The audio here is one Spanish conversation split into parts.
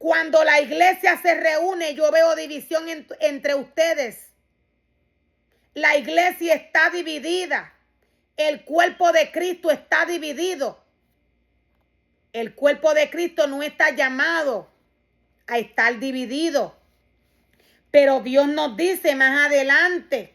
Cuando la iglesia se reúne, yo veo división entre ustedes. La iglesia está dividida. El cuerpo de Cristo está dividido. El cuerpo de Cristo no está llamado a estar dividido. Pero Dios nos dice más adelante.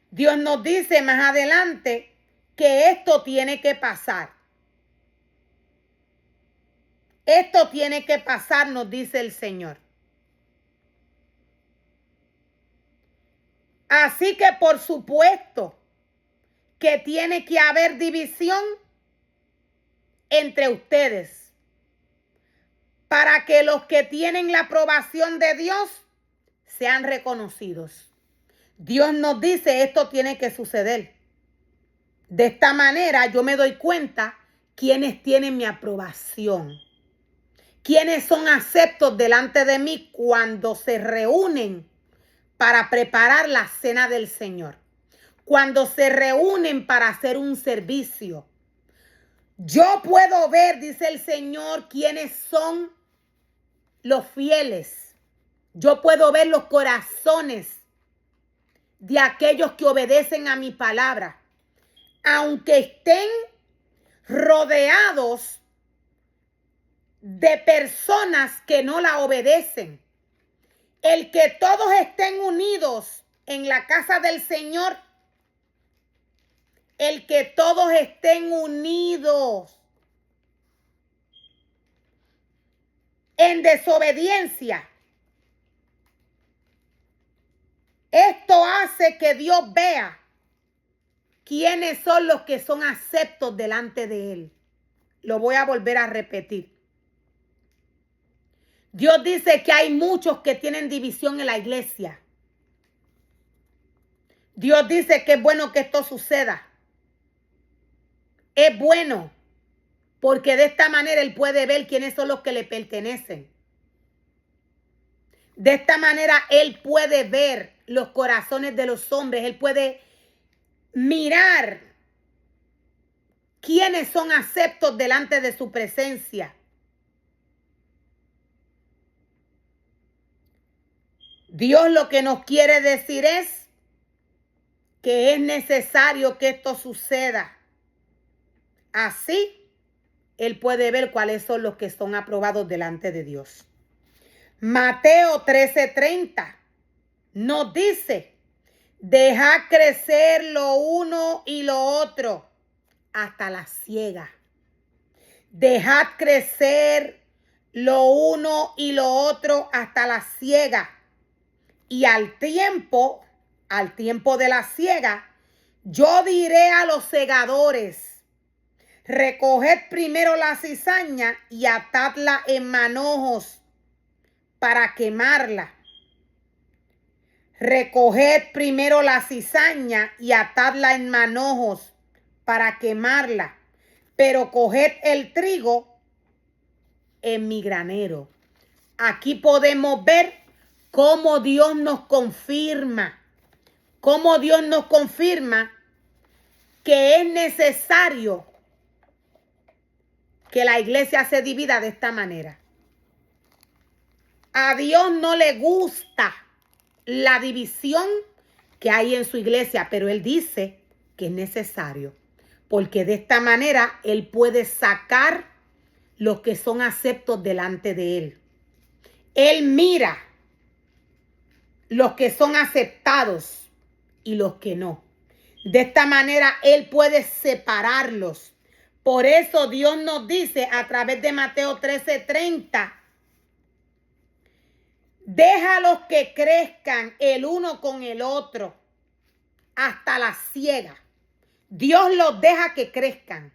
Dios nos dice más adelante que esto tiene que pasar. Esto tiene que pasar, nos dice el Señor. Así que por supuesto que tiene que haber división entre ustedes para que los que tienen la aprobación de Dios sean reconocidos. Dios nos dice esto tiene que suceder. De esta manera yo me doy cuenta quiénes tienen mi aprobación. Quiénes son aceptos delante de mí cuando se reúnen para preparar la cena del Señor. Cuando se reúnen para hacer un servicio. Yo puedo ver, dice el Señor, quiénes son los fieles. Yo puedo ver los corazones de aquellos que obedecen a mi palabra. Aunque estén rodeados de personas que no la obedecen. El que todos estén unidos en la casa del Señor. El que todos estén unidos en desobediencia. Esto hace que Dios vea quiénes son los que son aceptos delante de Él. Lo voy a volver a repetir. Dios dice que hay muchos que tienen división en la iglesia. Dios dice que es bueno que esto suceda. Es bueno, porque de esta manera Él puede ver quiénes son los que le pertenecen. De esta manera Él puede ver los corazones de los hombres. Él puede mirar quiénes son aceptos delante de su presencia. Dios lo que nos quiere decir es que es necesario que esto suceda. Así, Él puede ver cuáles son los que son aprobados delante de Dios. Mateo 13:30 nos dice, dejad crecer lo uno y lo otro hasta la siega. Dejad crecer lo uno y lo otro hasta la siega. Y al tiempo de la siega, yo diré a los segadores, recoged primero la cizaña y atadla en manojos para quemarla. Recoged primero la cizaña y atadla en manojos para quemarla, pero coged el trigo en mi granero. Aquí podemos ver cómo Dios nos confirma, que es necesario que la iglesia se divida de esta manera. A Dios no le gusta la división que hay en su iglesia, pero Él dice que es necesario, porque de esta manera Él puede sacar los que son aceptos delante de Él. Él mira los que son aceptados y los que no. De esta manera Él puede separarlos. Por eso Dios nos dice a través de Mateo 13:30, déjalos que crezcan el uno con el otro hasta la siega. Dios los deja que crezcan.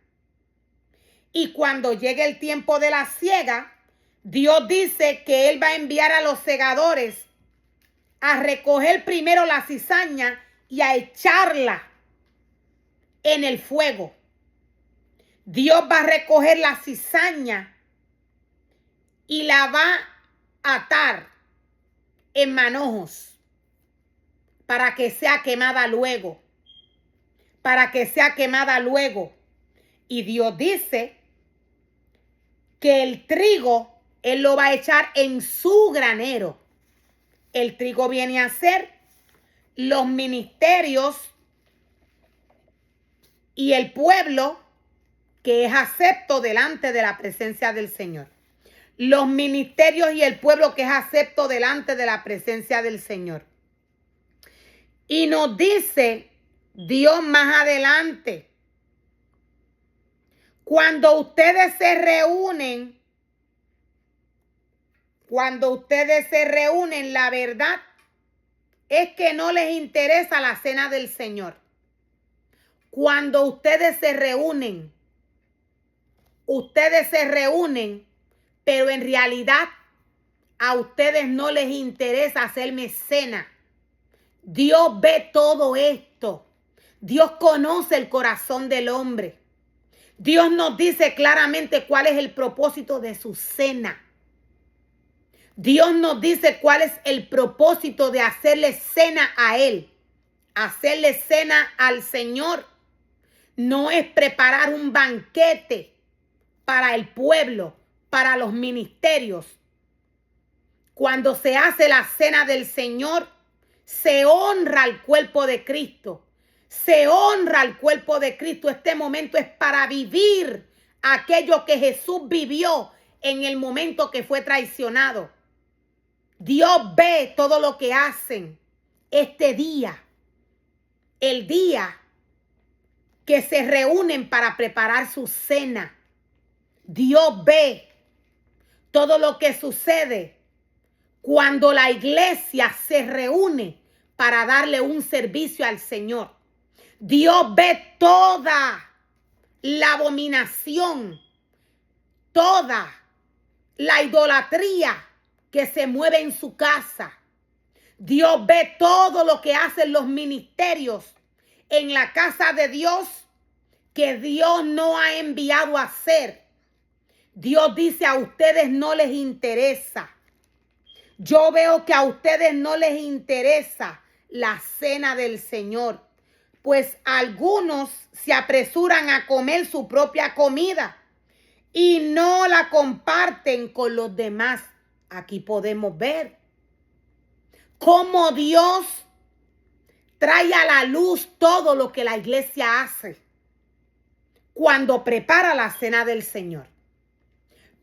Y cuando llegue el tiempo de la siega, Dios dice que Él va a enviar a los segadores a recoger primero la cizaña y a echarla en el fuego. Dios va a recoger la cizaña y la va a atar en manojos para que sea quemada luego. Y Dios dice que el trigo Él lo va a echar en su granero. El trigo viene a ser los ministerios y el pueblo que es acepto delante de la presencia del Señor. Los ministerios y el pueblo que es acepto delante de la presencia del Señor. Y nos dice Dios más adelante, cuando ustedes se reúnen, la verdad es que no les interesa la cena del Señor. Cuando ustedes se reúnen, pero en realidad a ustedes no les interesa hacerme cena. Dios ve todo esto. Dios conoce el corazón del hombre. Dios nos dice claramente cuál es el propósito de su cena. Dios nos dice cuál es el propósito de hacerle cena a Él. Hacerle cena al Señor no es preparar un banquete para el pueblo, para los ministerios. Cuando se hace la cena del Señor, se honra al cuerpo de Cristo. Se honra al cuerpo de Cristo. Este momento es para vivir aquello que Jesús vivió en el momento que fue traicionado. Dios ve todo lo que hacen este día, el día que se reúnen para preparar su cena. Dios ve todo lo que sucede cuando la iglesia se reúne para darle un servicio al Señor. Dios ve toda la abominación, toda la idolatría que se mueve en su casa. Dios ve todo lo que hacen los ministerios en la casa de Dios que Dios no ha enviado a hacer. Dios dice, a ustedes no les interesa. Yo veo que a ustedes no les interesa la cena del Señor, pues algunos se apresuran a comer su propia comida y no la comparten con los demás. Aquí podemos ver cómo Dios trae a la luz todo lo que la iglesia hace cuando prepara la cena del Señor.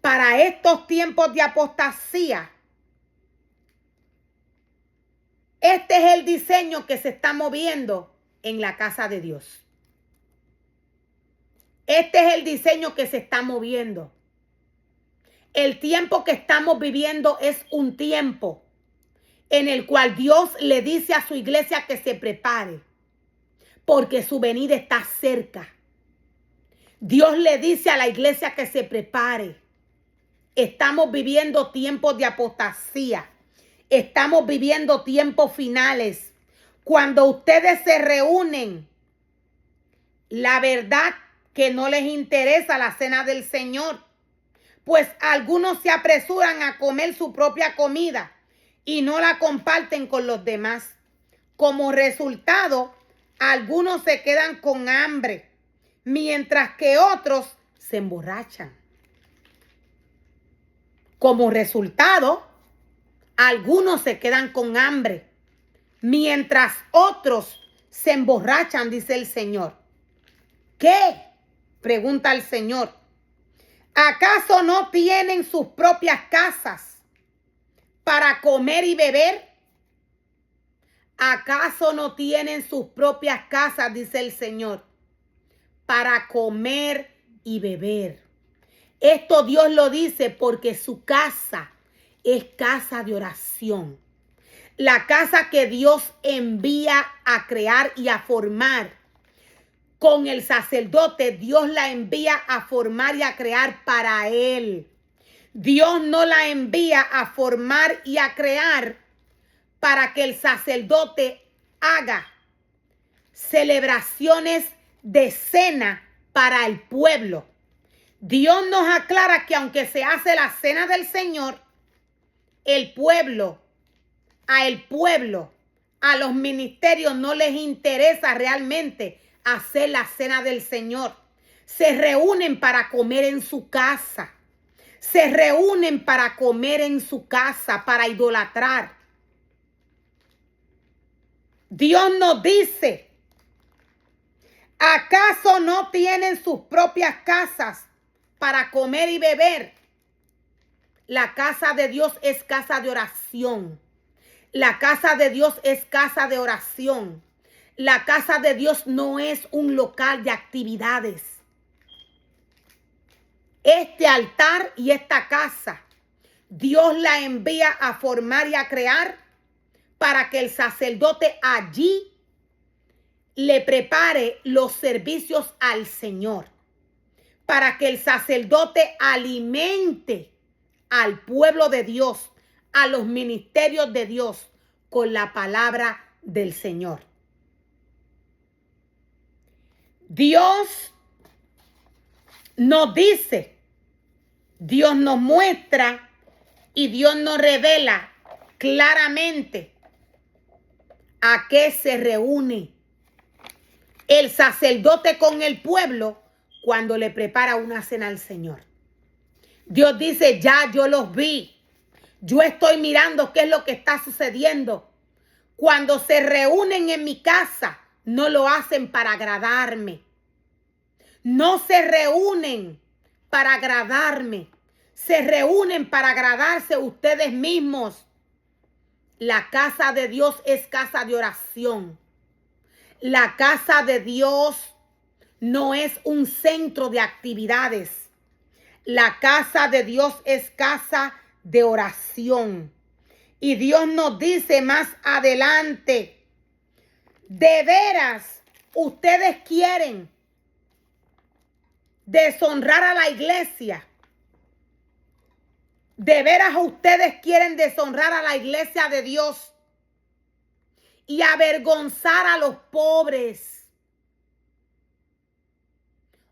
Para estos tiempos de apostasía, este es el diseño que se está moviendo en la casa de Dios. Este es el diseño que se está moviendo. El tiempo que estamos viviendo es un tiempo en el cual Dios le dice a su iglesia que se prepare, porque su venida está cerca. Dios le dice a la iglesia que se prepare. Estamos viviendo tiempos de apostasía. Estamos viviendo tiempos finales. Cuando ustedes se reúnen, la verdad que no les interesa la cena del Señor, pues algunos se apresuran a comer su propia comida y no la comparten con los demás. Como resultado, algunos se quedan con hambre, mientras que otros se emborrachan. Como resultado, algunos se quedan con hambre, mientras otros se emborrachan, dice el Señor. ¿Qué? Pregunta el Señor. ¿Acaso no tienen sus propias casas para comer y beber? ¿Acaso no tienen sus propias casas, dice el Señor, para comer y beber? Esto Dios lo dice porque su casa es casa de oración. La casa que Dios envía a crear y a formar. Con el sacerdote, Dios la envía a formar y a crear para Él. Dios no la envía a formar y a crear para que el sacerdote haga celebraciones de cena para el pueblo. Dios nos aclara que aunque se hace la cena del Señor, a los ministerios no les interesa realmente hacer la cena del Señor. Se reúnen para comer en su casa. se reúnen para comer en su casa, para idolatrar. Dios nos dice, ¿acaso no tienen sus propias casas para comer y beber? La casa de Dios es casa de oración. La casa de Dios es casa de oración. La casa de Dios no es un local de actividades. Este altar y esta casa, Dios la envía a formar y a crear para que el sacerdote allí le prepare los servicios al Señor. Para que el sacerdote alimente al pueblo de Dios, a los ministerios de Dios, con la palabra del Señor. Dios nos dice, Dios nos muestra y Dios nos revela claramente a qué se reúne el sacerdote con el pueblo cuando le prepara una cena al Señor. Dios dice, ya yo los vi. Yo estoy mirando qué es lo que está sucediendo. Cuando se reúnen en mi casa, no lo hacen para agradarme. No se reúnen para agradarme. Se reúnen para agradarse ustedes mismos. La casa de Dios es casa de oración. La casa de Dios no es un centro de actividades. La casa de Dios es casa de oración. Y Dios nos dice más adelante, de veras, ustedes quieren deshonrar a la iglesia. De veras ustedes quieren deshonrar a la iglesia de Dios y avergonzar a los pobres.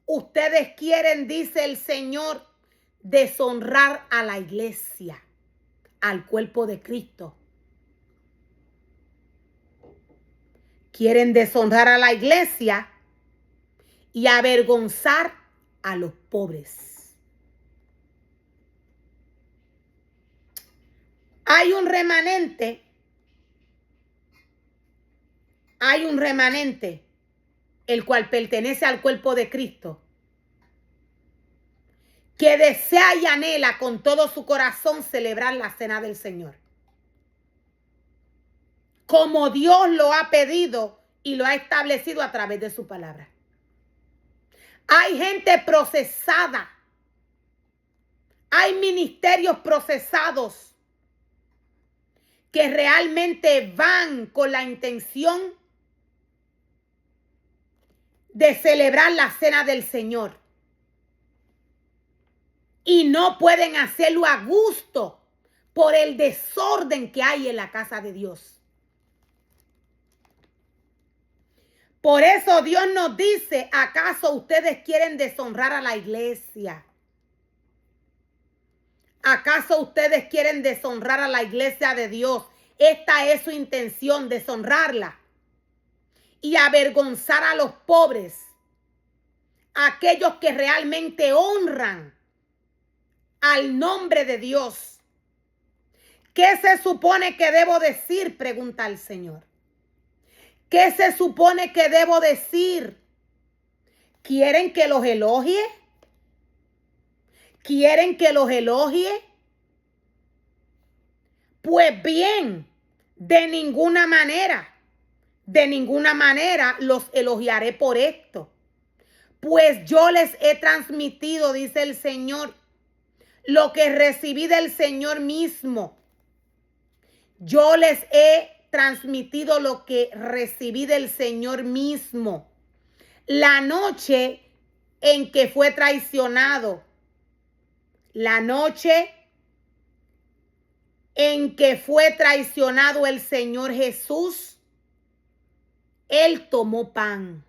Ustedes quieren, dice el Señor, deshonrar a la iglesia, al cuerpo de Cristo. Quieren deshonrar a la iglesia y avergonzar a los pobres. Hay un remanente, el cual pertenece al cuerpo de Cristo, que desea y anhela con todo su corazón celebrar la cena del Señor, como Dios lo ha pedido y lo ha establecido a través de su palabra. Hay gente procesada, hay ministerios procesados que realmente van con la intención de celebrar la cena del Señor. Y no pueden hacerlo a gusto por el desorden que hay en la casa de Dios. Por eso Dios nos dice, ¿acaso ustedes quieren deshonrar a la iglesia? ¿Acaso ustedes quieren deshonrar a la iglesia de Dios? Esta es su intención, deshonrarla y avergonzar a los pobres, aquellos que realmente honran al nombre de Dios. ¿Qué se supone que debo decir?, pregunta el Señor. ¿Qué se supone que debo decir? ¿Quieren que los elogie? ¿Quieren que los elogie? Pues bien, de ninguna manera los elogiaré por esto. Pues yo les he transmitido, dice el Señor, lo que recibí del Señor mismo. Yo les he transmitido lo que recibí del Señor mismo. La noche en que fue traicionado. La noche en que fue traicionado el Señor Jesús, Él tomó pan.